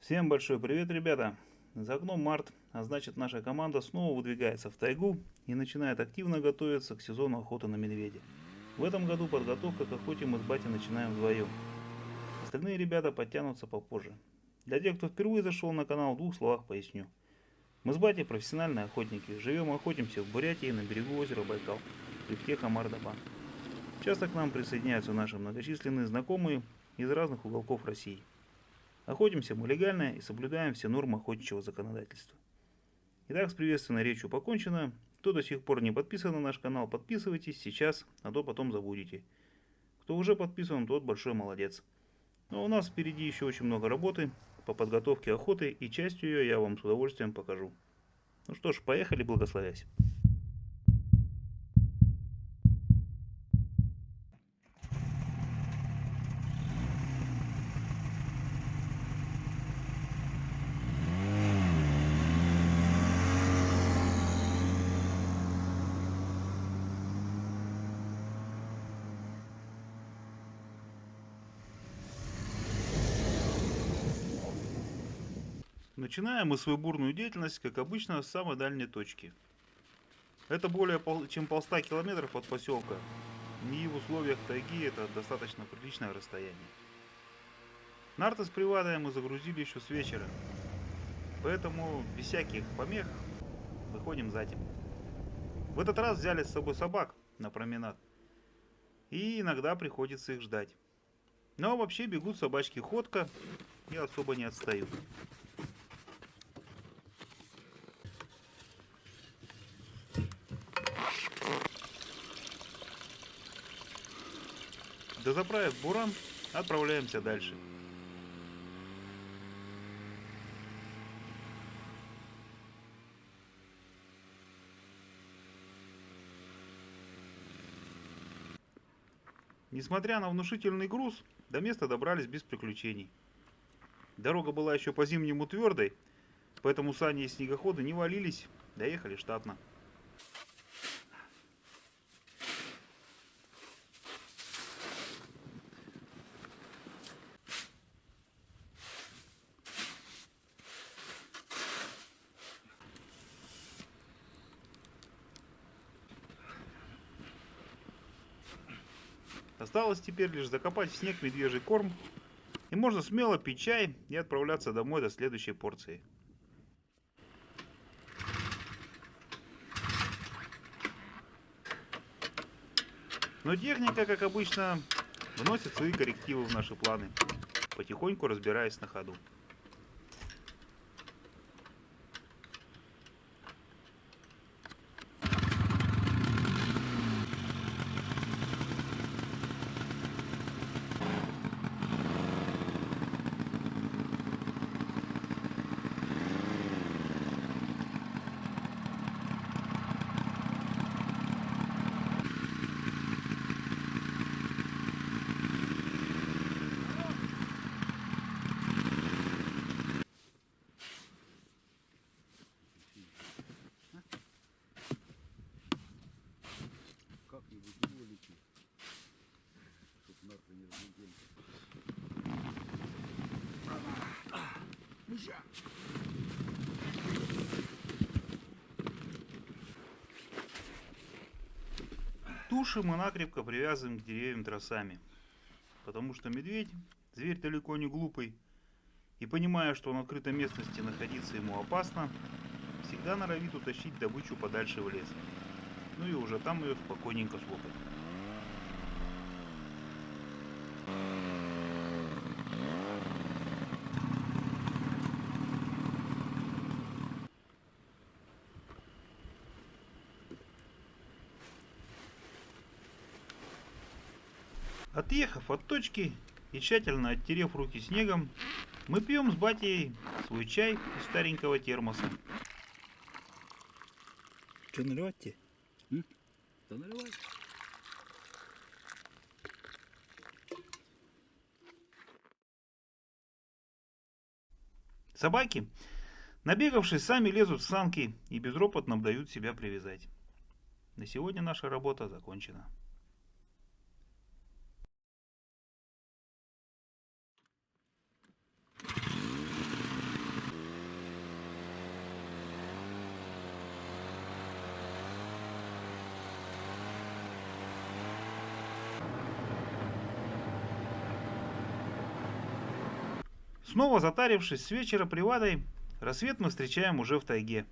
Всем большой привет, ребята! За окном март, а значит наша команда снова выдвигается в тайгу и начинает активно готовиться к сезону охоты на медведя. В этом году подготовка к охоте мы с батей начинаем вдвоем. Остальные ребята подтянутся попозже. Для тех, кто впервые зашел на канал, в двух словах поясню. Мы с батей профессиональные охотники, живем и охотимся в Бурятии на берегу озера Байкал, в хребте Хамар-Дабан. Часто к нам присоединяются наши многочисленные знакомые из разных уголков России. Охотимся мы легально и соблюдаем все нормы охотничьего законодательства. Итак, с приветственной речью покончено. Кто до сих пор не подписан на наш канал, подписывайтесь сейчас, а то потом забудете. Кто уже подписан, тот большой молодец. Но у нас впереди еще очень много работы по подготовке охоты, и часть ее я вам с удовольствием покажу. Ну что ж, поехали, благословясь. Начинаем мы свою бурную деятельность, как обычно, с самой дальней точки. Это более чем полста километров от поселка. И в условиях тайги это достаточно приличное расстояние. Нарты с привадой мы загрузили еще с вечера, поэтому без всяких помех выходим затем. В этот раз взяли с собой собак на променад, и иногда приходится их ждать. Но вообще бегут собачки ходко и особо не отстают. Дозаправив буран, отправляемся дальше. Несмотря на внушительный груз, до места добрались без приключений. Дорога была еще по-зимнему твердой, поэтому сани и снегоходы не валились, доехали штатно. Осталось теперь лишь закопать в снег медвежий корм, и можно смело пить чай и отправляться домой до следующей порции. Но техника, как обычно, вносит свои коррективы в наши планы, потихоньку разбираясь на ходу. Как-нибудь его лети, чтоб нарты не разлетели. Миша! Туши мы накрепко привязываем к деревьям тросами, потому что медведь, зверь далеко не глупый, и понимая, что на открытой местности находиться ему опасно, всегда норовит утащить добычу подальше в лес, ну и уже там ее спокойненько слопать. Отъехав от точки и тщательно оттерев руки снегом, мы пьем с батей свой чай из старенького термоса. Что, наливать тебе? Да наливай. Собаки, набегавшись, сами лезут в санки и безропотно дают себя привязать. На сегодня наша работа закончена. Снова затарившись с вечера привадой, рассвет мы встречаем уже в тайге,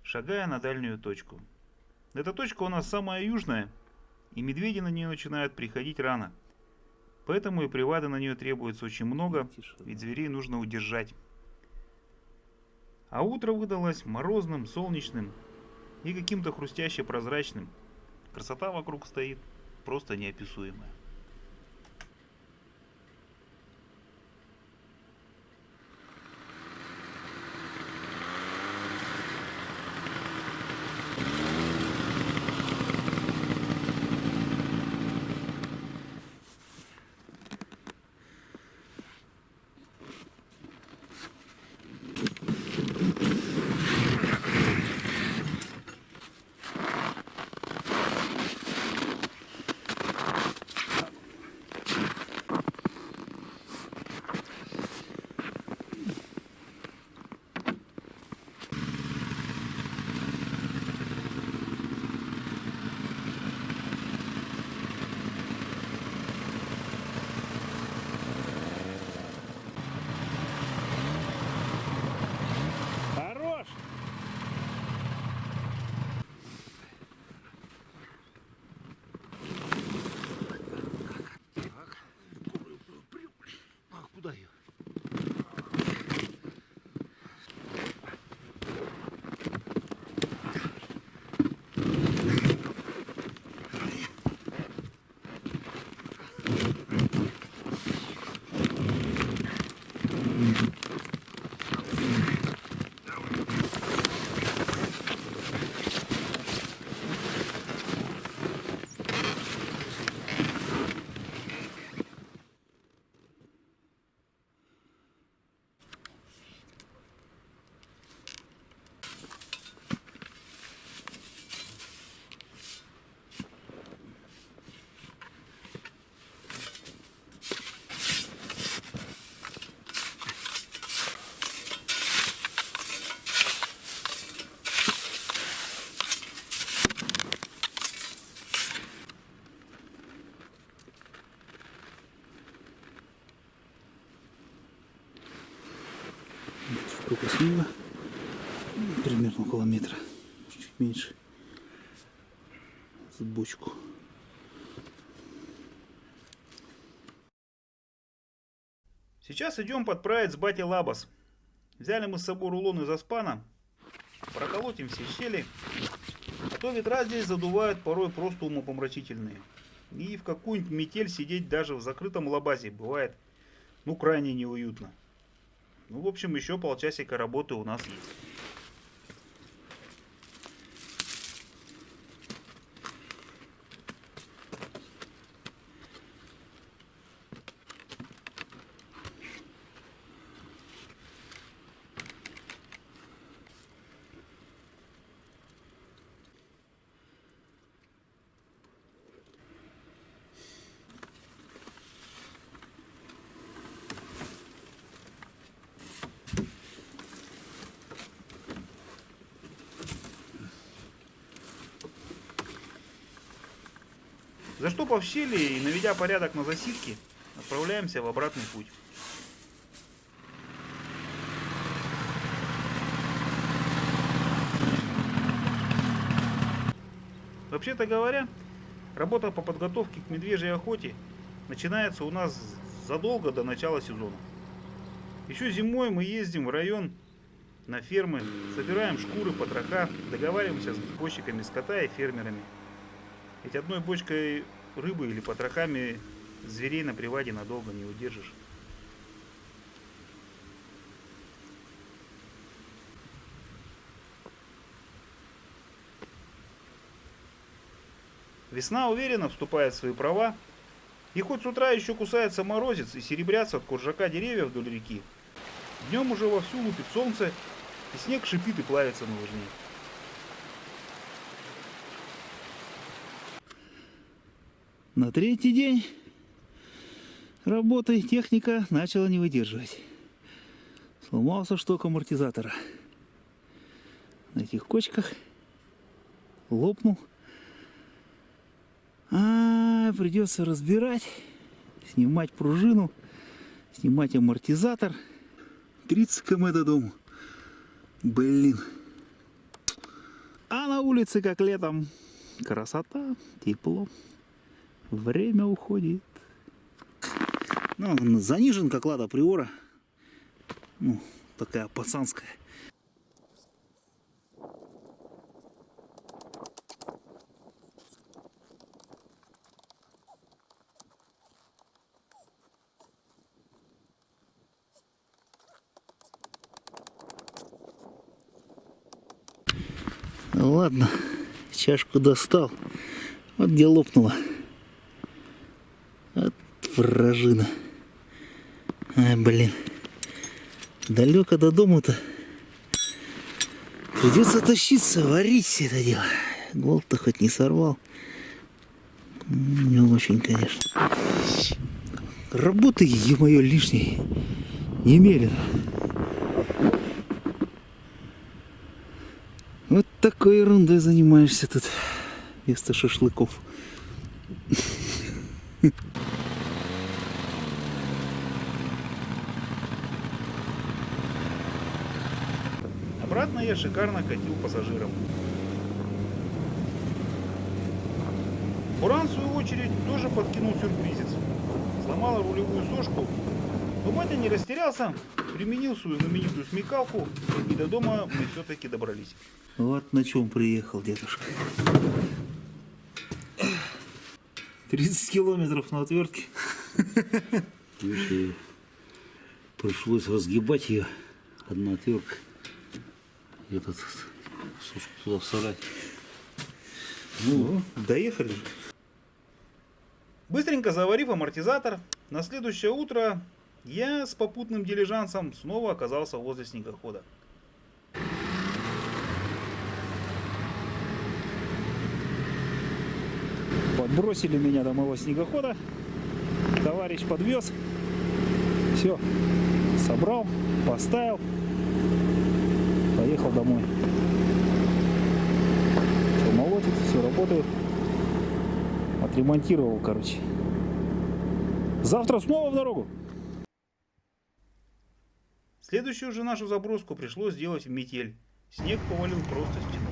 шагая на дальнюю точку. Эта точка у нас самая южная, и медведи на нее начинают приходить рано. Поэтому и привады на нее требуется очень много, ведь зверей нужно удержать. А утро выдалось морозным, солнечным и каким-то хрустяще прозрачным. Красота вокруг стоит просто неописуемая. Хорош! А куда ее? Сколько снега? Примерно около метра. Чуть меньше. С бочку. Сейчас идем подправить с батей лабаз. Взяли мы с собой рулон из аспана. Проколотим все щели. А то ветра здесь задувают порой просто умопомрачительные. И в какую-нибудь метель сидеть даже в закрытом лабазе бывает, ну, крайне неуютно. Ну, в общем, еще полчасика работы у нас есть. Заштопав щели и наведя порядок на засидке, отправляемся в обратный путь. Вообще-то говоря, работа по подготовке к медвежьей охоте начинается у нас задолго до начала сезона. Еще зимой мы ездим в район на фермы, собираем шкуры, потроха, договариваемся с сборщиками скота и фермерами. Ведь одной бочкой рыбы или потрохами зверей на приваде надолго не удержишь. Весна уверенно вступает в свои права, и хоть с утра еще кусается морозец и серебрятся от куржака деревья вдоль реки, днем уже вовсю лупит солнце, и снег шипит и плавится на лыжне. На третий день работы техника начала не выдерживать. Сломался шток амортизатора. На этих кочках лопнул. Придется разбирать, снимать пружину, Снимать амортизатор. 30 км до дому. Блин. А на улице как летом. Красота, тепло. Время уходит. Ну, заниженка клада приора. Ну, такая пацанская. Ладно, чашку достал. Вот где лопнула. Вот вражина. Ай, блин. Далеко до дома-то. Придется тащиться, варить это дело. Болт-то хоть не сорвал. Не очень, конечно. Работы, ё-моё, лишней немерено. Вот такой ерундой занимаешься тут вместо шашлыков. Обратно я шикарно катил пассажирам. Буран, в свою очередь, тоже подкинул сюрпризец. Сломала рулевую сошку, но батя не растерялся, применил свою знаменитую смекалку, и до дома мы все-таки добрались. Вот на чем приехал дедушка. 30 километров на отвертке. Видишь, пришлось разгибать ее. Одна отвертка. И этот сушку туда всадать. Ну, доехали же. Быстренько заварив амортизатор, на следующее утро я с попутным дилижансом снова оказался возле снегохода. Подбросили меня до моего снегохода. Товарищ подвез. Все, собрал, поставил. Поехал домой. Все молотит, все работает. Отремонтировал, короче. Завтра снова в дорогу. Следующую же нашу заброску пришлось сделать в метель. Снег повалил просто стеной.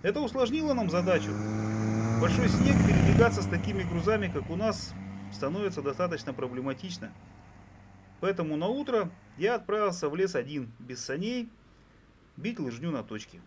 Это усложнило нам задачу. Большой снег, передвигаться с такими грузами, как у нас, становится достаточно проблематично. Поэтому на утро я отправился в лес один, без саней, бить лыжню на точке.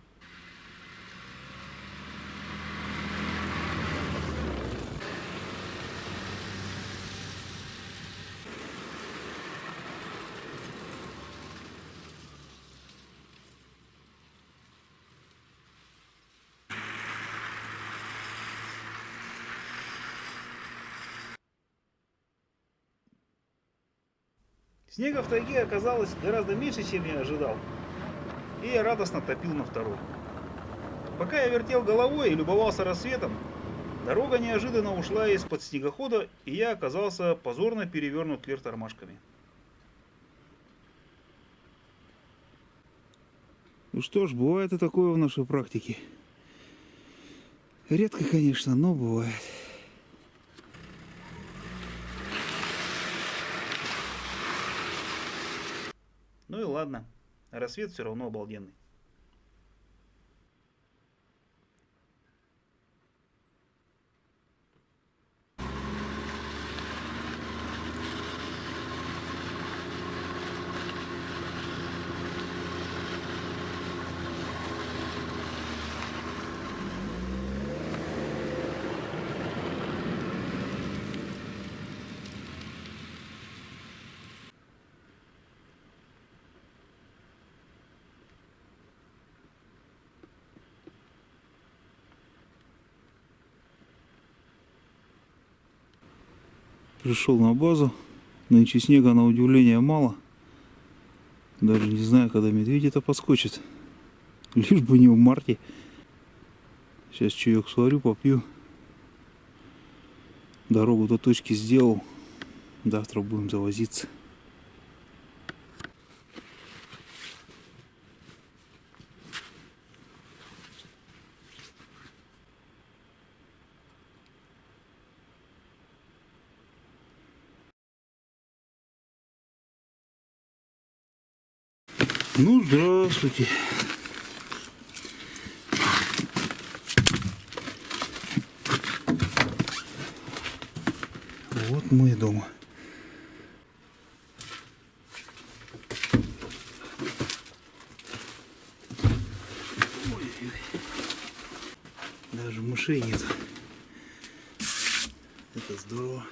Снега в тайге оказалось гораздо меньше, чем я ожидал, и я радостно топил на второй. Пока я вертел головой и любовался рассветом, дорога неожиданно ушла из-под снегохода, и я оказался позорно перевернут вверх тормашками. Ну что ж, бывает и такое в нашей практике. Редко, конечно, но бывает. Ну и ладно, рассвет все равно обалденный. Пришел на базу. Нынче снега на удивление мало. Даже не знаю, когда медведи-то подскочат. Лишь бы не в марте. Сейчас чаек сварю, попью. Дорогу до точки сделал. Завтра будем завозиться. Ну, здравствуйте. Вот мы и дома. Ой-ой-ой. Даже мышей нет. Это здорово.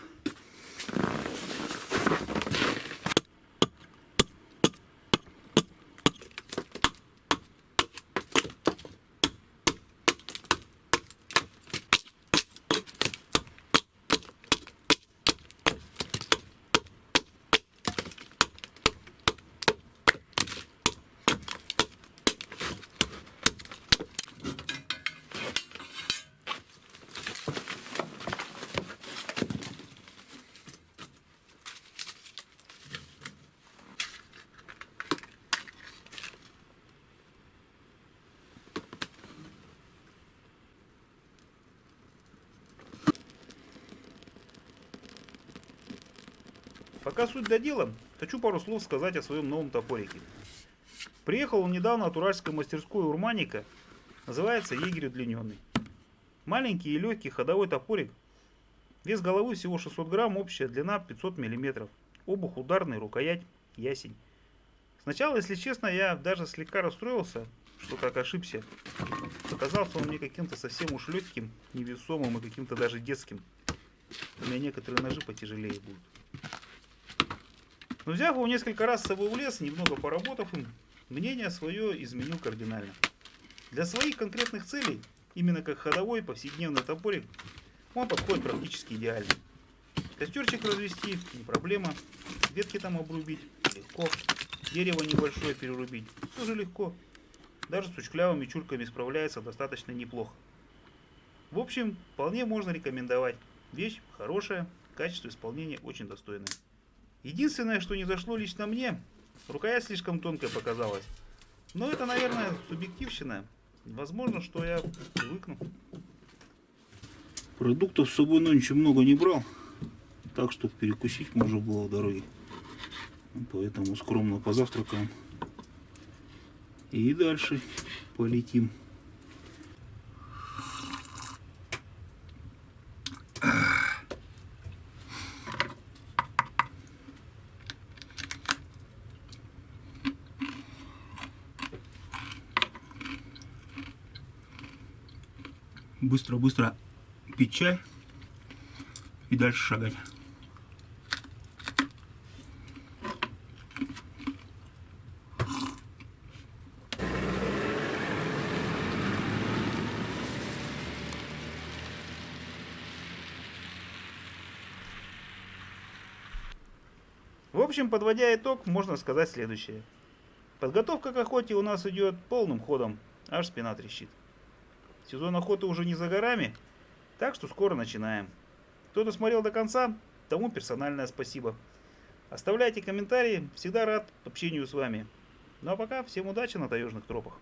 Пока суть до дела, хочу пару слов сказать о своем новом топорике. Приехал он недавно от уральской мастерской Урманика, называется егерь удлиненный. Маленький и легкий ходовой топорик, вес головы всего 600 грамм, общая длина 500 мм, обух ударный, рукоять ясень. Сначала, если честно, я даже слегка расстроился, что так ошибся. Показался он мне каким-то совсем уж легким, невесомым и каким-то даже детским. У меня некоторые ножи потяжелее будут. Но взяв его несколько раз с собой в лес, немного поработав им, мнение свое изменил кардинально. Для своих конкретных целей, именно как ходовой повседневный топорик, он подходит практически идеально. Костерчик развести не проблема, ветки там обрубить легко, дерево небольшое перерубить тоже легко. Даже с учклявыми чурками справляется достаточно неплохо. В общем, вполне можно рекомендовать. Вещь хорошая, качество исполнения очень достойное. Единственное, что не зашло лично мне, рукоять слишком тонкая показалась. Но это, наверное, субъективщина. Возможно, что я привыкну. Продуктов с собой нынче много не брал, так что перекусить можно было в дороге. Поэтому скромно позавтракаем. И дальше полетим. Быстро-быстро пить чай и дальше шагать. В общем, подводя итог, можно сказать следующее. Подготовка к охоте у нас идет полным ходом, аж спина трещит. Сезон охоты уже не за горами, так что скоро начинаем. Кто досмотрел до конца, тому персональное спасибо. Оставляйте комментарии, всегда рад общению с вами. Ну а пока всем удачи на таежных тропах.